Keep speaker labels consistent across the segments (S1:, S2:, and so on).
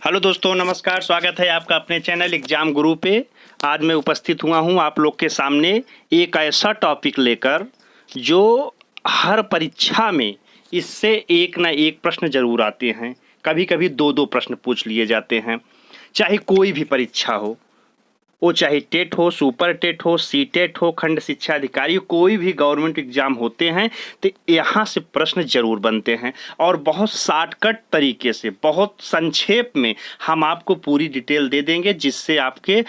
S1: Hello दोस्तों, नमस्कार। स्वागत है आपका अपने चैनल एग्जाम गुरु पे। आज मैं उपस्थित हुआ हूँ आप लोग के सामने एक ऐसा टॉपिक लेकर जो हर परीक्षा में इससे एक ना एक प्रश्न जरूर आते हैं। कभी कभी दो दो प्रश्न पूछ लिए जाते हैं, चाहे कोई भी परीक्षा हो, वो चाहे टेट हो, सुपर टेट हो, सी टेट हो, खंड शिक्षा अधिकारी, कोई भी गवर्नमेंट एग्जाम होते हैं तो यहाँ से प्रश्न जरूर बनते हैं। और बहुत शॉर्टकट तरीके से, बहुत संक्षेप में हम आपको पूरी डिटेल दे देंगे, जिससे आपके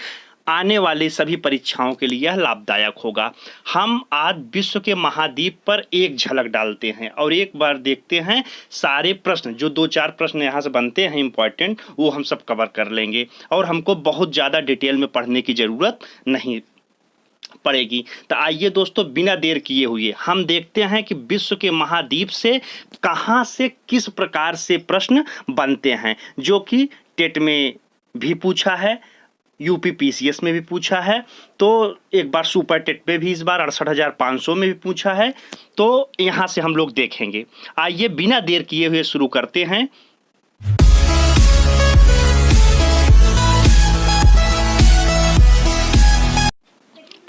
S1: आने वाली सभी परीक्षाओं के लिए यह लाभदायक होगा। हम आज विश्व के महाद्वीप पर एक झलक डालते हैं और एक बार देखते हैं सारे प्रश्न, जो दो चार प्रश्न यहाँ से बनते हैं इम्पॉर्टेंट, वो हम सब कवर कर लेंगे और हमको बहुत ज़्यादा डिटेल में पढ़ने की ज़रूरत नहीं पड़ेगी। तो आइए दोस्तों, बिना देर किए हुए हम देखते हैं कि विश्व के महाद्वीप से कहाँ से किस प्रकार से प्रश्न बनते हैं, जो कि टेट में भी पूछा है, यूपी पीसीएस में भी पूछा है, तो एक बार सुपर टेट पे भी इस बार 68,500 में भी पूछा है। तो यहाँ से हम लोग देखेंगे। आइए बिना देर किए हुए शुरू करते हैं।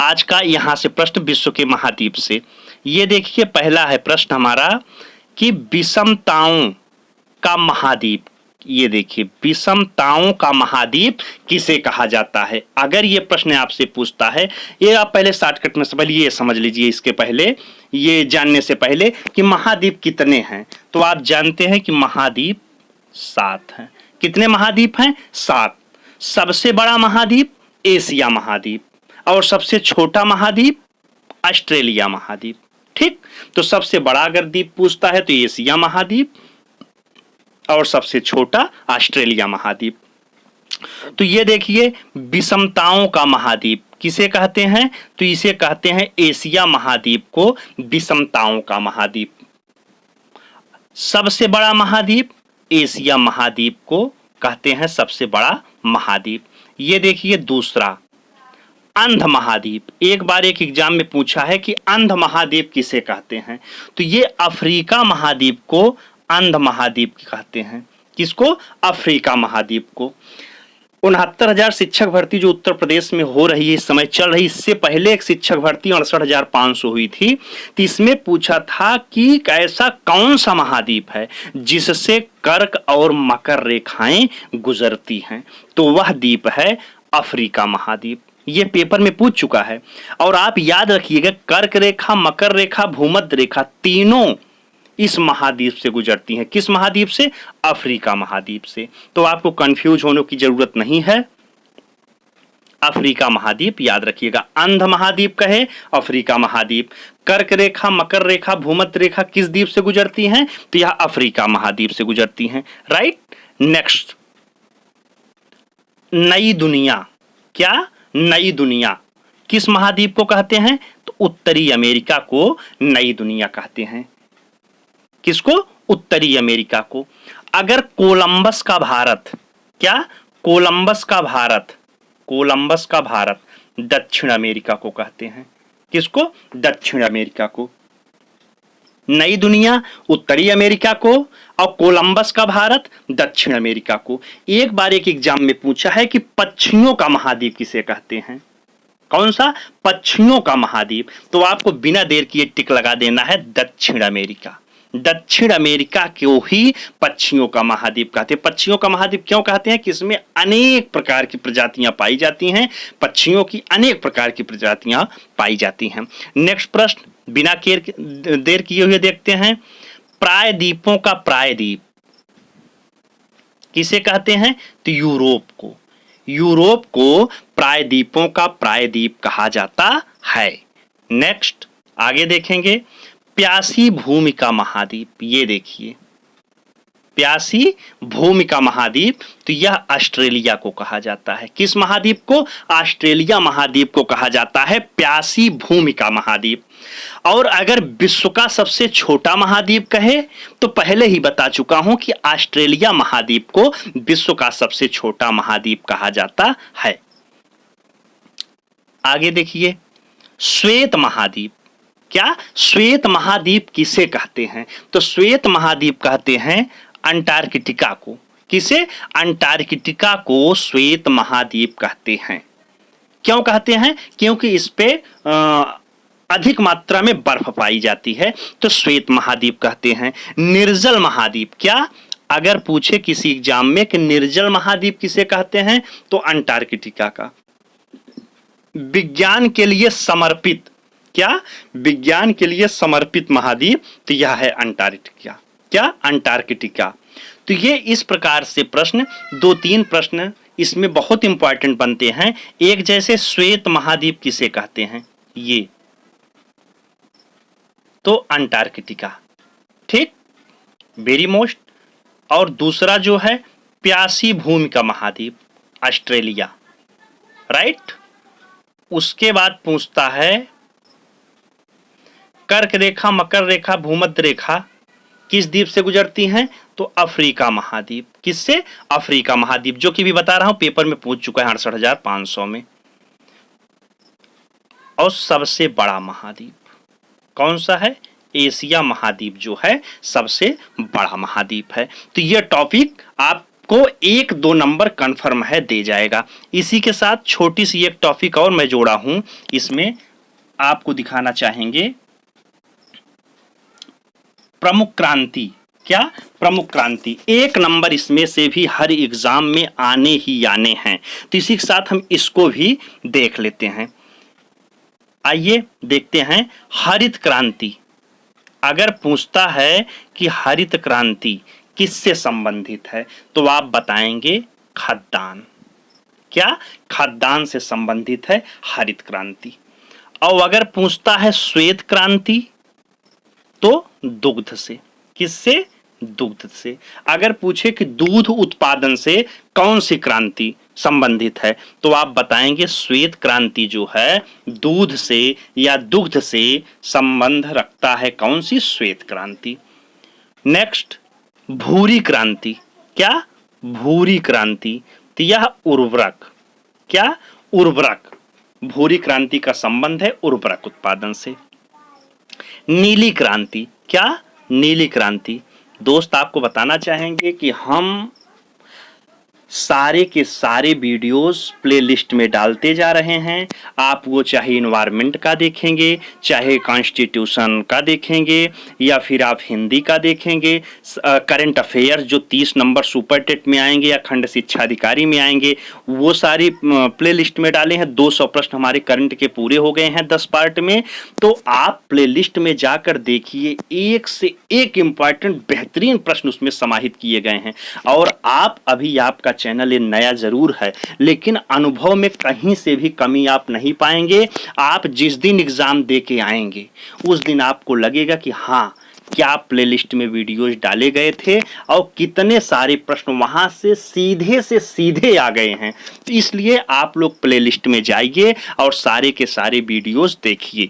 S1: आज का यहाँ से प्रश्न विश्व के महाद्वीप से। ये देखिए, पहला है प्रश्न हमारा कि विषमताओं का महाद्वीप। ये देखिए, विषमताओं का महाद्वीप किसे कहा जाता है। अगर ये प्रश्न आपसे पूछता है, ये आप पहले शॉर्टकट में ये समझ लीजिए, इसके पहले, ये जानने से पहले कि महाद्वीप कितने हैं, तो आप जानते हैं कि महाद्वीप 7 हैं। कितने महाद्वीप हैं? 7। सबसे बड़ा महाद्वीप एशिया महाद्वीप और सबसे छोटा महाद्वीप ऑस्ट्रेलिया महाद्वीप। ठीक, तो सबसे बड़ा अगर द्वीप पूछता है तो एशिया महाद्वीप और सबसे छोटा ऑस्ट्रेलिया महाद्वीप। तो ये देखिए, विषमताओं का महाद्वीप किसे कहते हैं, तो इसे कहते हैं एशिया महाद्वीप को विषमताओं का महाद्वीप। सबसे बड़ा महाद्वीप एशिया महाद्वीप को कहते हैं सबसे बड़ा महाद्वीप। ये देखिए दूसरा, अंध महाद्वीप। एक बार एक एग्जाम में पूछा है कि अंध महाद्वीप किसे कहते हैं, तो ये अफ्रीका महाद्वीप को अंध महाद्वीप कहते हैं। किसको? अफ्रीका महाद्वीप को। 69,000 शिक्षक भर्ती जो उत्तर प्रदेश में हो रही है, इस समय चल रही, इससे पहले एक शिक्षक भर्ती 68,500 हुई थी। तो इसमें पूछा था कि ऐसा कौन सा महाद्वीप है जिससे कर्क और मकर रेखाएं गुजरती हैं, तो वह द्वीप है अफ्रीका महाद्वीप। ये पेपर में पूछ चुका है। और आप याद रखिएगा, कर्क रेखा, मकर रेखा, भूमध्य रेखा, तीनों इस महाद्वीप से गुजरती हैं। किस महाद्वीप से? अफ्रीका महाद्वीप से। तो आपको कंफ्यूज होने की जरूरत नहीं है, अफ्रीका महाद्वीप याद रखिएगा। अंध महाद्वीप कहे अफ्रीका महाद्वीप। कर्क रेखा, मकर रेखा, भूमध्य रेखा किस द्वीप से गुजरती हैं, तो यह अफ्रीका महाद्वीप से गुजरती हैं। राइट। नेक्स्ट, नई दुनिया। क्या? नई दुनिया किस महाद्वीप को कहते हैं, तो उत्तरी अमेरिका को नई दुनिया कहते हैं। किसको? उत्तरी अमेरिका को। अगर कोलंबस का भारत, क्या? कोलंबस का भारत, कोलंबस का भारत दक्षिण अमेरिका को कहते हैं। किसको? दक्षिण अमेरिका को। नई दुनिया उत्तरी अमेरिका को और कोलंबस का भारत दक्षिण अमेरिका को। एक बार एक एग्जाम में पूछा है कि पक्षियों का महाद्वीप किसे कहते हैं। कौन सा? पक्षियों का महाद्वीप। तो आपको बिना देर किए टिक लगा देना है दक्षिण अमेरिका। दक्षिण अमेरिका को ही पक्षियों का महाद्वीप कहते हैं। पक्षियों का महाद्वीप क्यों कहते हैं? कि इसमें अनेक प्रकार की प्रजातियां पाई जाती हैं, पक्षियों की अनेक प्रकार की प्रजातियां पाई जाती हैं। नेक्स्ट प्रश्न, बिना देर किए हुए देखते हैं। प्रायद्वीपों का प्रायद्वीप किसे कहते हैं, तो यूरोप को। यूरोप को प्रायद्वीपों का प्रायद्वीप कहा जाता है। नेक्स्ट आगे देखेंगे, प्यासी भूमि का महाद्वीप। ये देखिए, प्यासी भूमि का महाद्वीप, तो यह ऑस्ट्रेलिया को कहा जाता है। किस महाद्वीप को? ऑस्ट्रेलिया महाद्वीप को कहा जाता है प्यासी भूमि का महाद्वीप। और अगर विश्व का सबसे छोटा महाद्वीप कहे, तो पहले ही बता चुका हूं कि ऑस्ट्रेलिया महाद्वीप को विश्व का सबसे छोटा महाद्वीप कहा जाता है। आगे देखिए, श्वेत महाद्वीप। क्या? श्वेत महाद्वीप किसे कहते हैं, तो श्वेत महाद्वीप कहते हैं अंटार्कटिका को। किसे? अंटार्कटिका को श्वेत महाद्वीप कहते हैं। क्यों कहते हैं? क्योंकि इस पे अधिक मात्रा में बर्फ पाई जाती है, तो श्वेत महाद्वीप कहते हैं। निर्जल महाद्वीप, क्या अगर पूछे किसी एग्जाम में कि निर्जल महाद्वीप किसे कहते हैं, तो अंटार्कटिका का। विज्ञान के लिए समर्पित, क्या विज्ञान के लिए समर्पित महाद्वीप, तो यह है अंटार्कटिका। क्या? अंटार्कटिका। तो ये इस प्रकार से प्रश्न, 2-3 प्रश्न इसमें बहुत इंपॉर्टेंट बनते हैं। एक जैसे श्वेत महाद्वीप किसे कहते हैं, ये तो अंटार्कटिका, ठीक, वेरी मोस्ट। और दूसरा जो है प्यासी भूमि का महाद्वीप, ऑस्ट्रेलिया, राइट। उसके बाद पूछता है कर्क रेखा, मकर रेखा, भूमध्य रेखा किस द्वीप से गुजरती हैं, तो अफ्रीका महाद्वीप। किससे? अफ्रीका महाद्वीप, जो कि भी बता रहा हूं पेपर में पूछ चुका है 68,500 में। और सबसे बड़ा महाद्वीप कौन सा है? एशिया महाद्वीप जो है सबसे बड़ा महाद्वीप है। तो यह टॉपिक आपको 1-2 नंबर कंफर्म है दे जाएगा। इसी के साथ छोटी सी एक टॉपिक और मैं जोड़ा हूं, इसमें आपको दिखाना चाहेंगे प्रमुख क्रांति। क्या? प्रमुख क्रांति। 1 नंबर इसमें से भी हर एग्जाम में आने ही आने हैं, तो इसी के साथ हम इसको भी देख लेते हैं। आइए देखते हैं हरित क्रांति। अगर पूछता है कि हरित क्रांति किससे संबंधित है, तो आप बताएंगे खाद्यान्न। क्या? खाद्यान्न से संबंधित है हरित क्रांति। और अगर पूछता है श्वेत क्रांति, तो दुग्ध से। किससे? दुग्ध से। अगर पूछे कि दूध उत्पादन से कौन सी क्रांति संबंधित है, तो आप बताएंगे श्वेत क्रांति जो है दूध से या दुग्ध से संबंध रखता है। कौन सी? श्वेत क्रांति। नेक्स्ट भूरी क्रांति। क्या? भूरी क्रांति, तो यह उर्वरक। क्या? उर्वरक। भूरी क्रांति का संबंध है उर्वरक उत्पादन से। नीली क्रांति। क्या? नीली क्रांति। दोस्त आपको बताना चाहेंगे कि हम सारे के सारे वीडियोस प्लेलिस्ट में डालते जा रहे हैं। आप वो चाहे इन्वायरमेंट का देखेंगे, चाहे कॉन्स्टिट्यूशन का देखेंगे, या फिर आप हिंदी का देखेंगे, करंट अफेयर्स जो 30 नंबर सुपर टेट में आएंगे या खंड शिक्षा अधिकारी में आएंगे, वो सारी प्लेलिस्ट में डाले हैं। 200 प्रश्न हमारे करंट के पूरे हो गए हैं 10 पार्ट में। तो आप प्लेलिस्ट में जाकर देखिए, एक से एक इम्पॉर्टेंट बेहतरीन प्रश्न उसमें समाहित किए गए हैं। और आप अभी, आपका चैनल ये नया जरूर है, लेकिन अनुभव में कहीं से भी कमी आप नहीं पाएंगे। आप जिस दिन एग्जाम दे के आएंगे उस दिन आपको लगेगा कि हाँ, क्या प्लेलिस्ट में वीडियोज डाले गए थे और कितने सारे प्रश्न वहां से सीधे आ गए हैं। तो इसलिए आप लोग प्लेलिस्ट में जाइए और सारे के सारे वीडियोज देखिए।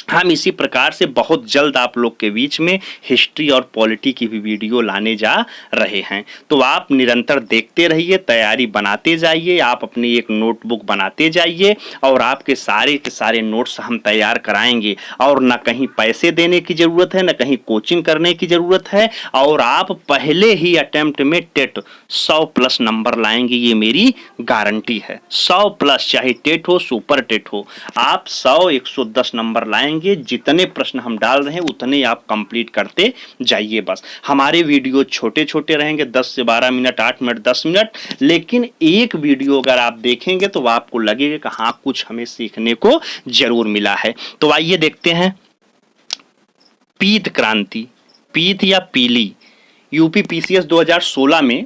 S1: हम इसी प्रकार से बहुत जल्द आप लोग के बीच में हिस्ट्री और पॉलिटी की भी वीडियो लाने जा रहे हैं। तो आप निरंतर देखते रहिए, तैयारी बनाते जाइए, आप अपनी एक नोटबुक बनाते जाइए और आपके सारे के सारे नोट्स हम तैयार कराएंगे। और न कहीं पैसे देने की ज़रूरत है, न कहीं कोचिंग करने की ज़रूरत है। और आप पहले ही अटेम्प्ट में टेट 100+ नंबर लाएंगे, ये मेरी गारंटी है। 100+, चाहे टेट हो सुपर टेट हो, आप 100-110 नंबर लाएंगे। जितने प्रश्न हम डाल रहे हैं उतने आप कंप्लीट करते जाइए। बस हमारे वीडियो छोटे छोटे रहेंगे, 10 से 12 मिनट, 8 मिनट, 10 मिनट, लेकिन एक वीडियो अगर आप देखेंगे तो आपको लगेगा कि हाँ, कुछ हमें सीखने को जरूर मिला है। तो आइए देखते हैं पीत क्रांति। पीत या पीली, यूपी पीसीएस 2016 में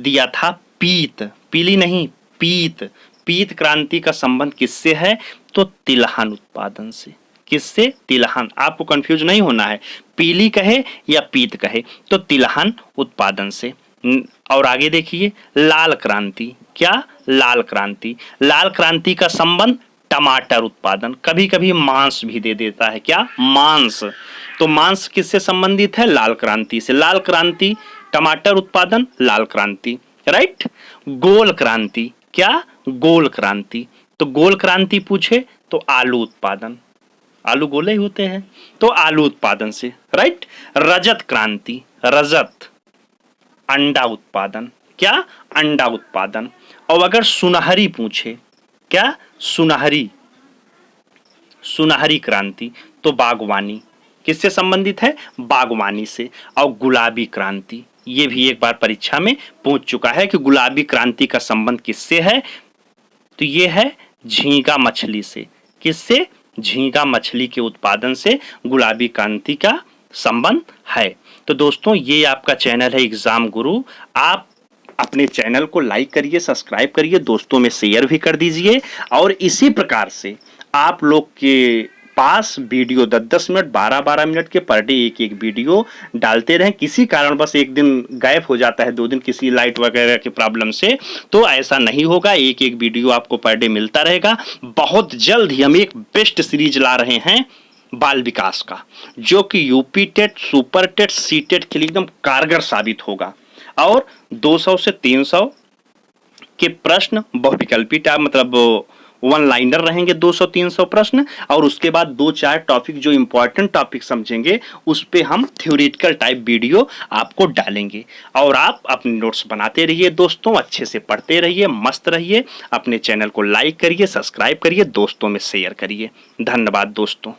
S1: दिया था पीत, पीली नहीं, पीत। पीत क्रांति का संबंध किससे है, तो तिलहन उत्पादन से। किससे? तिलहन। आपको कंफ्यूज नहीं होना है, पीली कहे या पीत कहे, तो तिलहन उत्पादन से। और आगे देखिए लाल क्रांति। क्या? लाल क्रांति। लाल क्रांति का संबंध टमाटर उत्पादन, कभी कभी मांस भी दे देता है। क्या? मांस। तो मांस किससे संबंधित है? लाल क्रांति से। लाल क्रांति, टमाटर उत्पादन, लाल क्रांति, राइट। गोल क्रांति। क्या? गोल क्रांति। तो गोल क्रांति पूछे तो आलू उत्पादन, आलू गोले ही होते हैं, तो आलू उत्पादन से, राइट। रजत क्रांति, रजत, अंडा उत्पादन। क्या? अंडा उत्पादन। और अगर सुनहरी पूछे, क्या? सुनहरी, सुनहरी क्रांति, तो बागवानी। किससे संबंधित है? बागवानी से। और गुलाबी क्रांति, ये भी एक बार परीक्षा में पूछ चुका है कि गुलाबी क्रांति का संबंध किससे है, तो ये है झींगा मछली से। किससे? झींगा मछली के उत्पादन से गुलाबी क्रांति का संबंध है। तो दोस्तों, ये आपका चैनल है एग्जाम गुरु। आप अपने चैनल को लाइक करिए, सब्सक्राइब करिए, दोस्तों में शेयर भी कर दीजिए। और इसी प्रकार से आप लोग के पास वीडियो 10-10 मिनट, 12-12 मिनट के पर डे एक वीडियो डालते रहें। किसी कारण बस एक दिन गायब हो जाता है, 2 दिन किसी लाइट वगैरह की प्रॉब्लम से, तो ऐसा नहीं होगा। एक वीडियो आपको पर डे मिलता रहेगा। बहुत जल्द ही हम एक बेस्ट सीरीज ला रहे हैं बाल विकास का, जो कि UP TET, super TET, C TET के लिए एकदम कारगर साबित होगा। और 200 से 300 के प्रश्न बहुविकल्पी टाइप, मतलब वन लाइनर रहेंगे, 200-300 प्रश्न। और उसके बाद 2-4 टॉपिक जो इंपॉर्टेंट टॉपिक समझेंगे, उस पे हम थ्योरेटिकल टाइप वीडियो आपको डालेंगे। और आप अपने नोट्स बनाते रहिए दोस्तों, अच्छे से पढ़ते रहिए, मस्त रहिए। अपने चैनल को लाइक करिए, सब्सक्राइब करिए, दोस्तों में शेयर करिए। धन्यवाद दोस्तों।